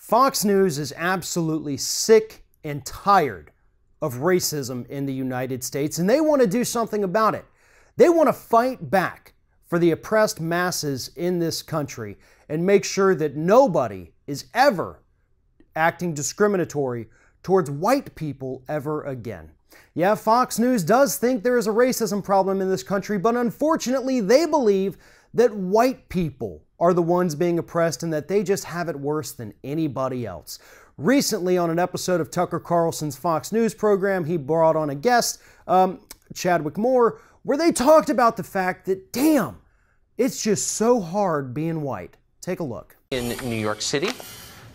Fox News is absolutely sick and tired of racism in the United States, and they want to do something about it. They want to fight back for the oppressed masses in this country and make sure that nobody is ever acting discriminatory towards white people ever again. Yeah, Fox News does think there is a racism problem in this country, but unfortunately they believe that white people are the ones being oppressed and that they just have it worse than anybody else. Recently, on an episode of Tucker Carlson's Fox News program, he brought on a guest, Chadwick Moore, where they talked about the fact that, damn, it's just so hard being white. Take a look. In New York City,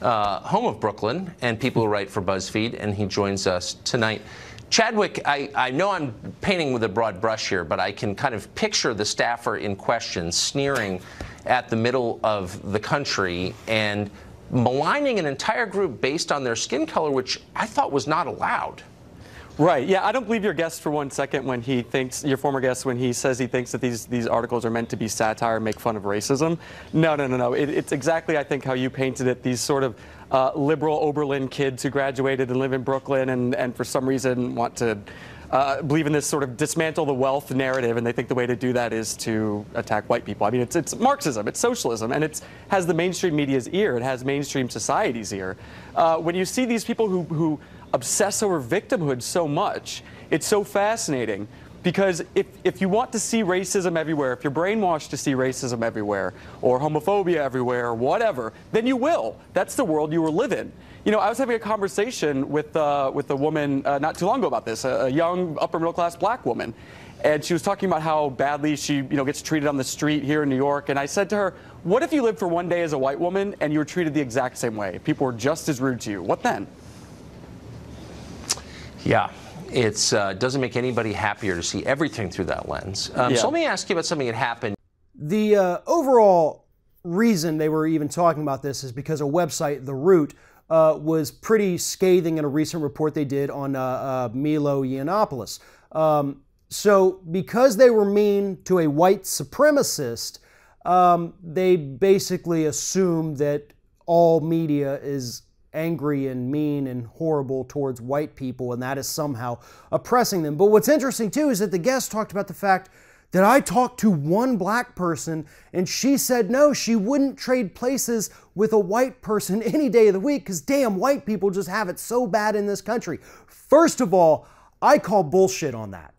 home of Brooklyn, and people who write for BuzzFeed, and he joins us tonight. Chadwick, I know I'm painting with a broad brush here, but I can kind of picture the staffer in question sneering at the middle of the country and maligning an entire group based on their skin color, which I thought was not allowed. Right. Yeah, I don't believe your guest for one second when he thinks, your former guest, when he says he thinks that these articles are meant to be satire and make fun of racism. No. It's exactly, I think, how you painted it. These sort of liberal Oberlin kids who graduated and live in Brooklyn and for some reason want to believe in this sort of dismantle the wealth narrative, and they think the way to do that is to attack white people. I mean, it's Marxism, it's socialism, and it has the mainstream media's ear, it has mainstream society's ear. When you see these people who obsess over victimhood so much, it's so fascinating, because if you want to see racism everywhere, if you're brainwashed to see racism everywhere, or homophobia everywhere, or whatever, then you will. That's the world you will live in. You know, I was having a conversation with a woman not too long ago about this, a young upper middle class black woman, and she was talking about how badly she gets treated on the street here in New York. And I said to her, what if you lived for one day as a white woman and you were treated the exact same way? People were just as rude to you. What then? Yeah. It doesn't make anybody happier to see everything through that lens. So let me ask you about something that happened. The overall reason they were even talking about this is because a website, The Root, was pretty scathing in a recent report they did on Milo Yiannopoulos. So because they were mean to a white supremacist, they basically assumed that all media is angry and mean and horrible towards white people, and that is somehow oppressing them. But what's interesting too is that the guest talked about the fact that I talked to one black person and she said no, she wouldn't trade places with a white person any day of the week because damn, white people just have it so bad in this country. First of all, I call bullshit on that.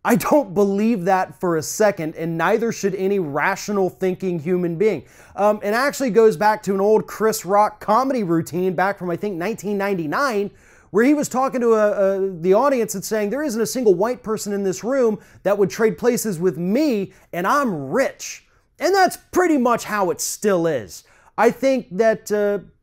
I don't believe that for a second, and neither should any rational thinking human being. It actually goes back to an old Chris Rock comedy routine back from, I think, 1999, where he was talking to the audience and saying, there isn't a single white person in this room that would trade places with me, and I'm rich. And that's pretty much how it still is. I think that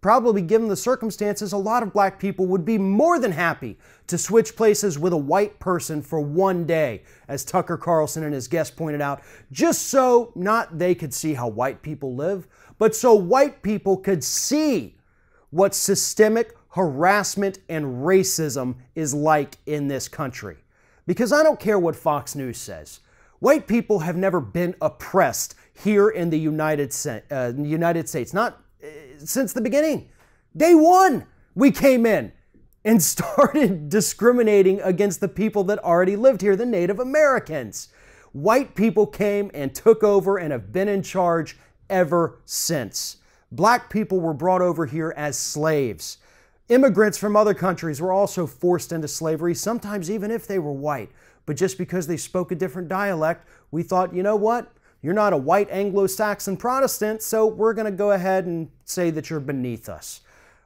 probably given the circumstances, a lot of black people would be more than happy to switch places with a white person for one day, as Tucker Carlson and his guest pointed out, just so not they could see how white people live, but so white people could see what systemic harassment and racism is like in this country. Because I don't care what Fox News says. White people have never been oppressed here in the United States, not since the beginning. Day one, we came in and started discriminating against the people that already lived here, the Native Americans. White people came and took over and have been in charge ever since. Black people were brought over here as slaves. Immigrants from other countries were also forced into slavery, sometimes even if they were white. But just because they spoke a different dialect, we thought, you know what? You're not a white Anglo-Saxon Protestant, so we're going to go ahead and say that you're beneath us.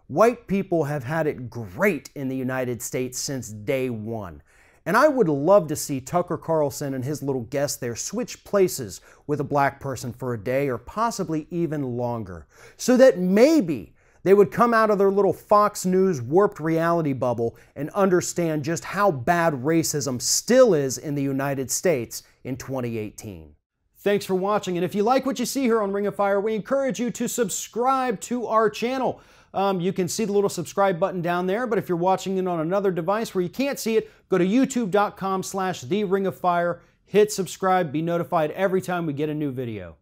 White people have had it great in the United States since day one. And I would love to see Tucker Carlson and his little guest there switch places with a black person for a day or possibly even longer, so that maybe they would come out of their little Fox News warped reality bubble and understand just how bad racism still is in the United States in 2018. Thanks for watching, and if you like what you see here on Ring of Fire, we encourage you to subscribe to our channel. You can see the little subscribe button down there, but if you're watching it on another device where you can't see it, go to youtube.com/TheRingOfFire, hit subscribe, be notified every time we get a new video.